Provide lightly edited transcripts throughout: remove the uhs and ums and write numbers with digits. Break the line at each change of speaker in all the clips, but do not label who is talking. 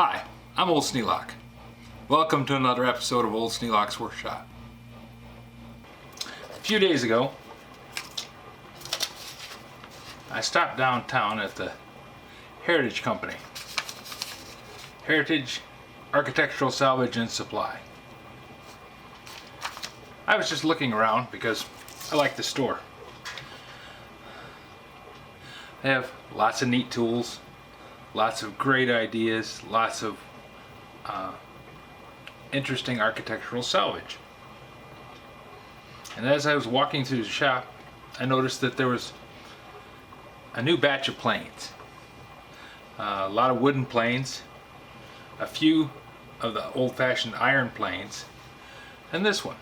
Hi, I'm Old Sneelock. Welcome to another episode of Old Sneelock's Workshop. A few days ago, I stopped downtown at the Heritage Company. Heritage Architectural Salvage and Supply. I was just looking around because I like the store. They have lots of neat tools, lots of great ideas, lots of interesting architectural salvage. And as I was walking through the shop, I noticed that there was a new batch of planes. A lot of wooden planes, a few of the old-fashioned iron planes, and this one.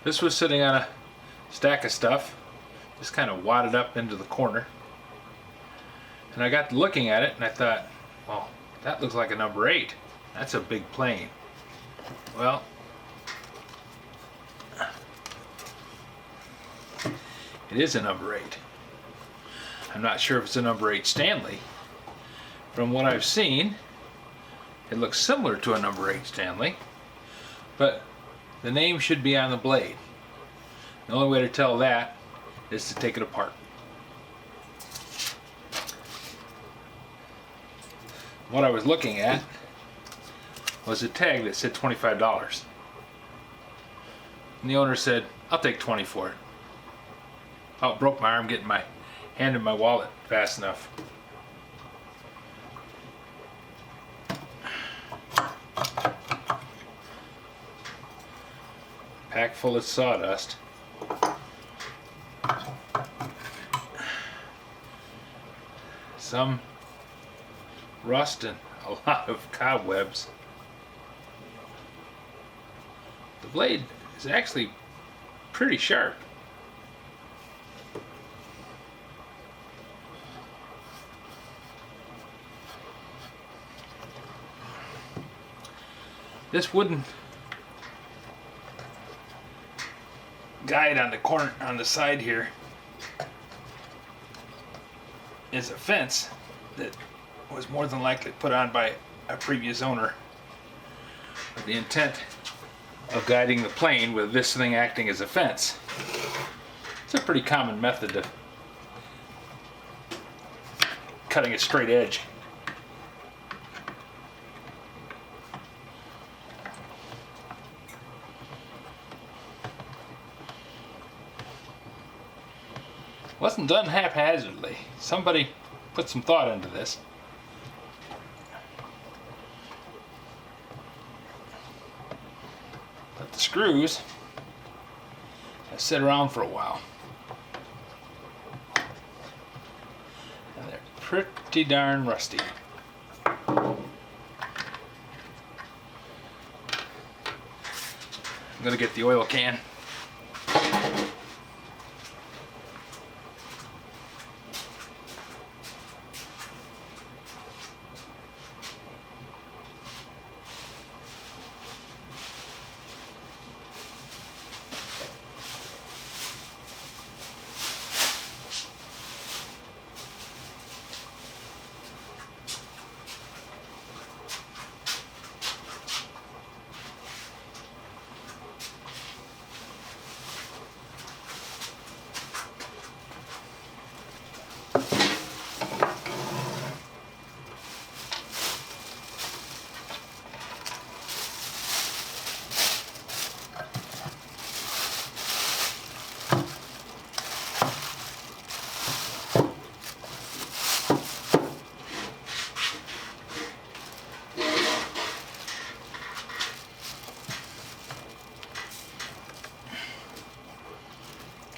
This was sitting on a stack of stuff, just kind of wadded up into the corner. And I got to looking at it and I thought, well, that looks like a number 8. That's a big plane. Well, it is a number 8. I'm not sure if it's a number 8 Stanley. From what I've seen, it looks similar to a number 8 Stanley, but the name should be on the blade. The only way to tell that is to take it apart. What I was looking at was a tag that said $25. And the owner said, I'll take 20 for it. Oh, it broke my arm getting my hand in my wallet fast enough. Pack full of sawdust. Some rust and a lot of cobwebs. The blade is actually pretty sharp. This wooden guide on the corner, on the side here, is a fence that was more than likely put on by a previous owner with the intent of guiding the plane with this thing acting as a fence. It's a pretty common method of cutting a straight edge. Wasn't done haphazardly. Somebody put some thought into this. But the screws have sit around for a while. And they're pretty darn rusty. I'm gonna get the oil can.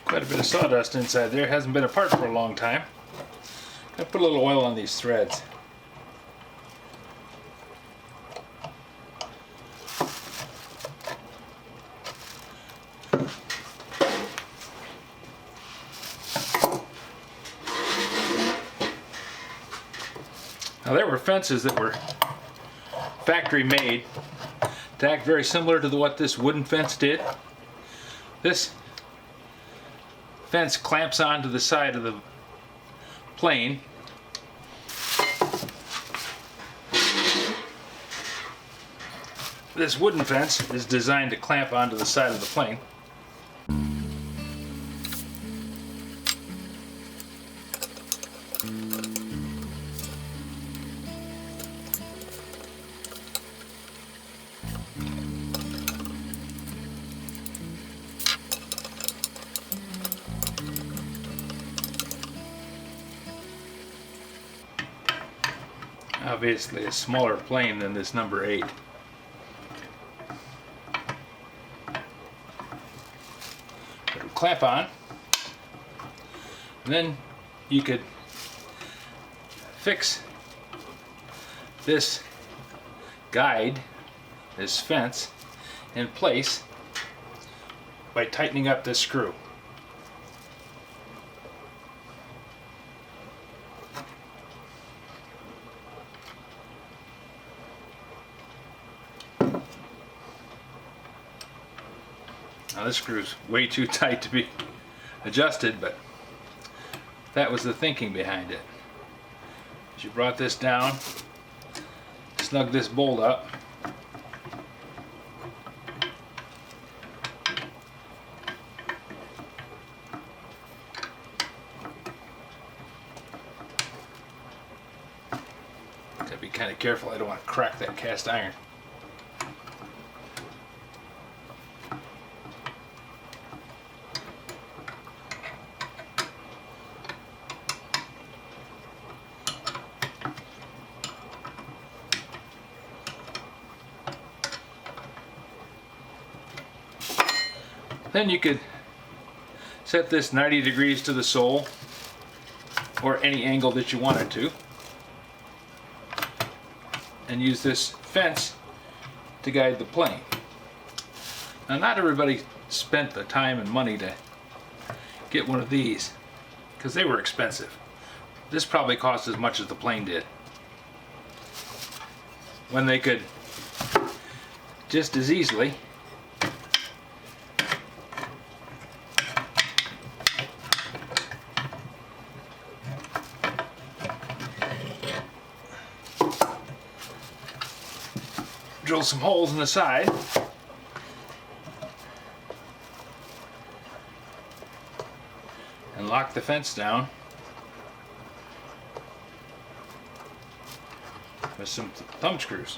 Quite a bit of sawdust inside there. Hasn't been apart for a long time. I'm gonna put a little oil on these threads. Now there were fences that were factory made to act very similar to what this wooden fence did. This fence clamps onto the side of the plane This wooden fence is designed to clamp onto the side of the plane. Obviously a smaller plane than this number 8. It'll clamp on, and then you could fix this guide, this fence, in place by tightening up this screw. Now this screw's way too tight to be adjusted, but that was the thinking behind it. As you brought this down, snug this bolt up, gotta be kind of careful, I don't want to crack that cast iron. Then you could set this 90 degrees to the sole, or any angle that you wanted to, and use this fence to guide the plane. Now, not everybody spent the time and money to get one of these, because they were expensive. This probably cost as much as the plane did, when they could just as easily drill some holes in the side and lock the fence down with some thumb screws.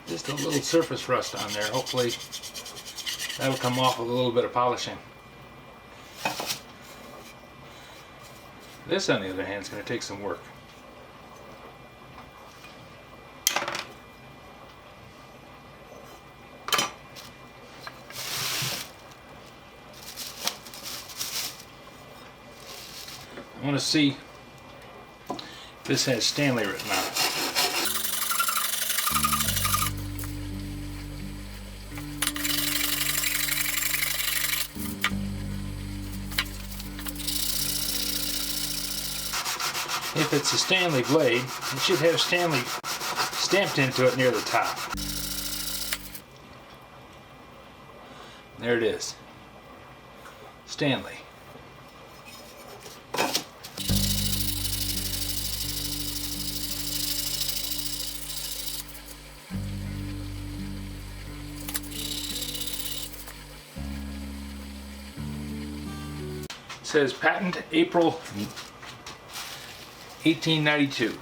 Just a little surface rust on there. Hopefully That'll come off with a little bit of polishing. This, on the other hand, is going to take some work. I want to see if this has Stanley written on it. If it's a Stanley blade, it should have Stanley stamped into it near the top. There it is. Stanley. It says patent April 1892.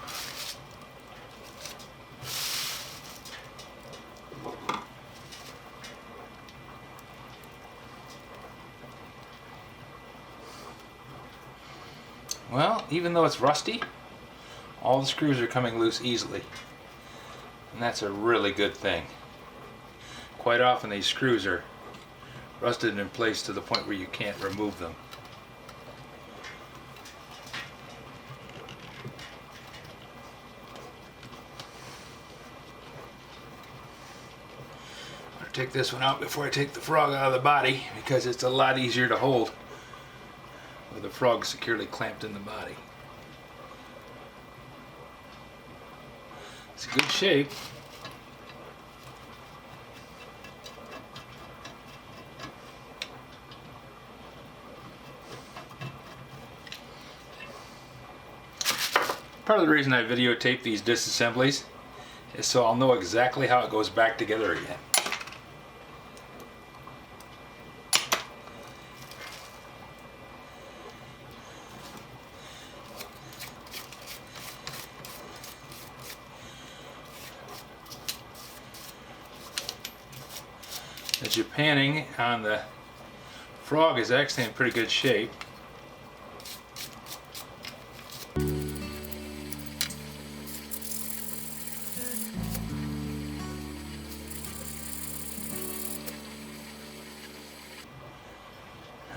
Well, even though it's rusty, all the screws are coming loose easily. And that's a really good thing. Quite often these screws are rusted in place to the point where you can't remove them. Take this one out before I take the frog out of the body, because it's a lot easier to hold with the frog securely clamped in the body. It's a good shape. Part of the reason I videotape these disassemblies is so I'll know exactly how it goes back together again. The Japanning on the frog is actually in pretty good shape. And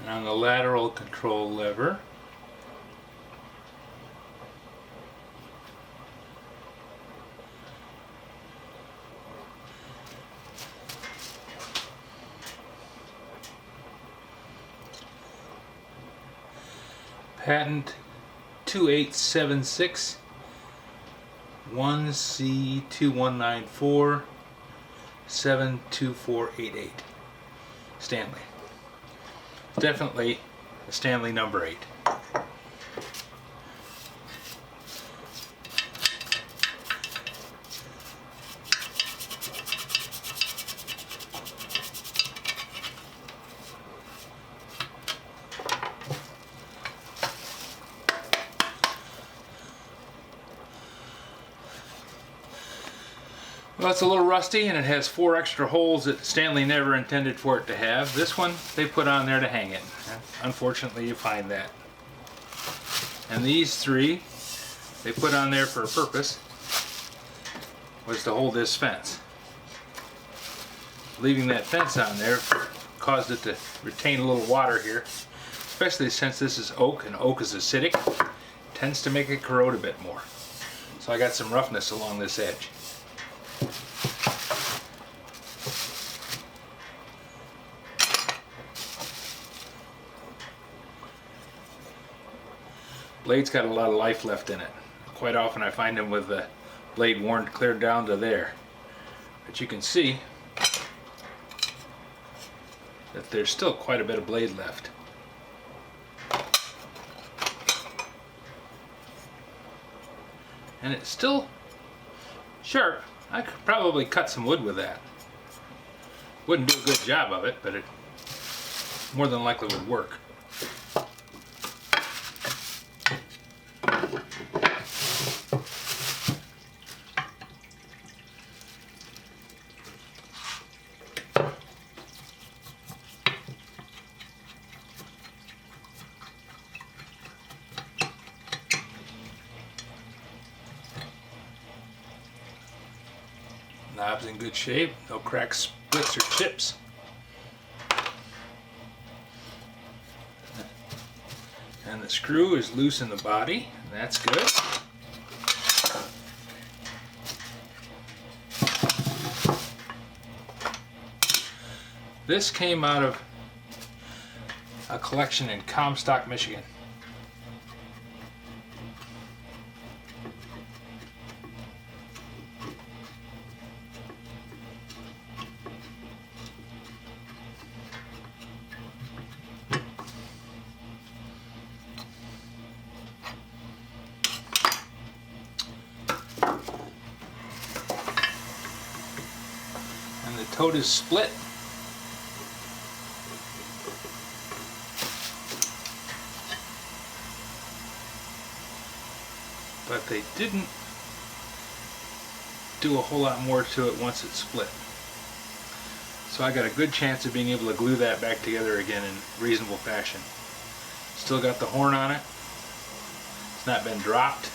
on the lateral control lever, patent 2876 1C2194 72488 Stanley. Definitely a Stanley number 8. Well, it's a little rusty, and it has 4 extra holes that Stanley never intended for it to have. This one they put on there to hang it. Unfortunately, you find that. And these 3 they put on there for a purpose, was to hold this fence. Leaving that fence on there caused it to retain a little water here, especially since this is oak, and oak is acidic. It tends to make it corrode a bit more. So I got some roughness along this edge. Blade's got a lot of life left in it. Quite often I find them with the blade worn clear down to there. But you can see that there's still quite a bit of blade left. And it's still sharp. I could probably cut some wood with that. Wouldn't do a good job of it, but it more than likely would work. Knob's in good shape, no cracks, splits, or chips. And the screw is loose in the body, and that's good. This came out of a collection in Comstock, Michigan. And the tote is split. But they didn't do a whole lot more to it once it's split. So I got a good chance of being able to glue that back together again in reasonable fashion. Still got the horn on it. It's not been dropped.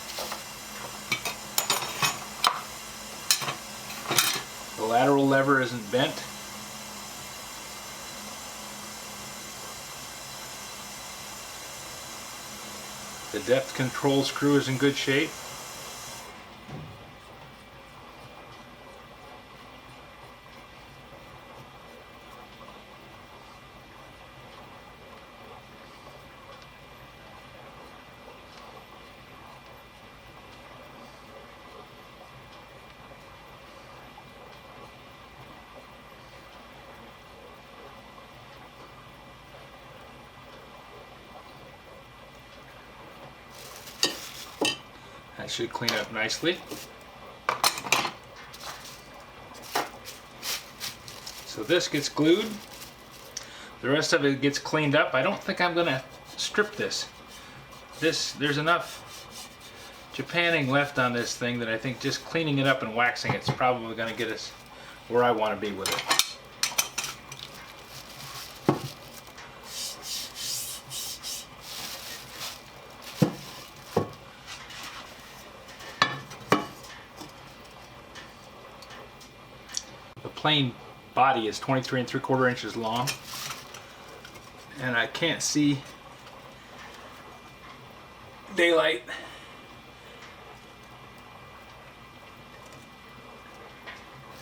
The lateral lever isn't bent. The depth control screw is in good shape. That should clean up nicely. So this gets glued. The rest of it gets cleaned up. I don't think I'm going to strip this. There's enough Japanning left on this thing that I think just cleaning it up and waxing it's probably going to get us where I want to be with it. The plane body is 23 3/4 inches long, and I can't see daylight.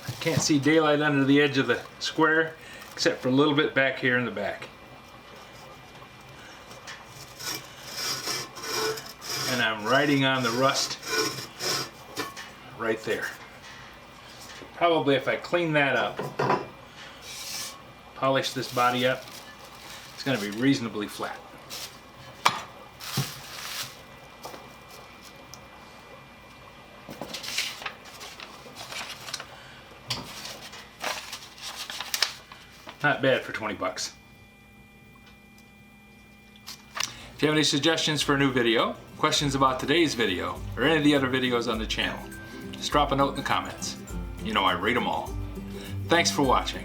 I can't see daylight under the edge of the square except for a little bit back here in the back. And I'm riding on the rust right there. Probably if I clean that up, polish this body up, it's going to be reasonably flat. Not bad for 20 bucks. If you have any suggestions for a new video, questions about today's video, or any of the other videos on the channel, just drop a note in the comments. You know I read them all. Thanks for watching.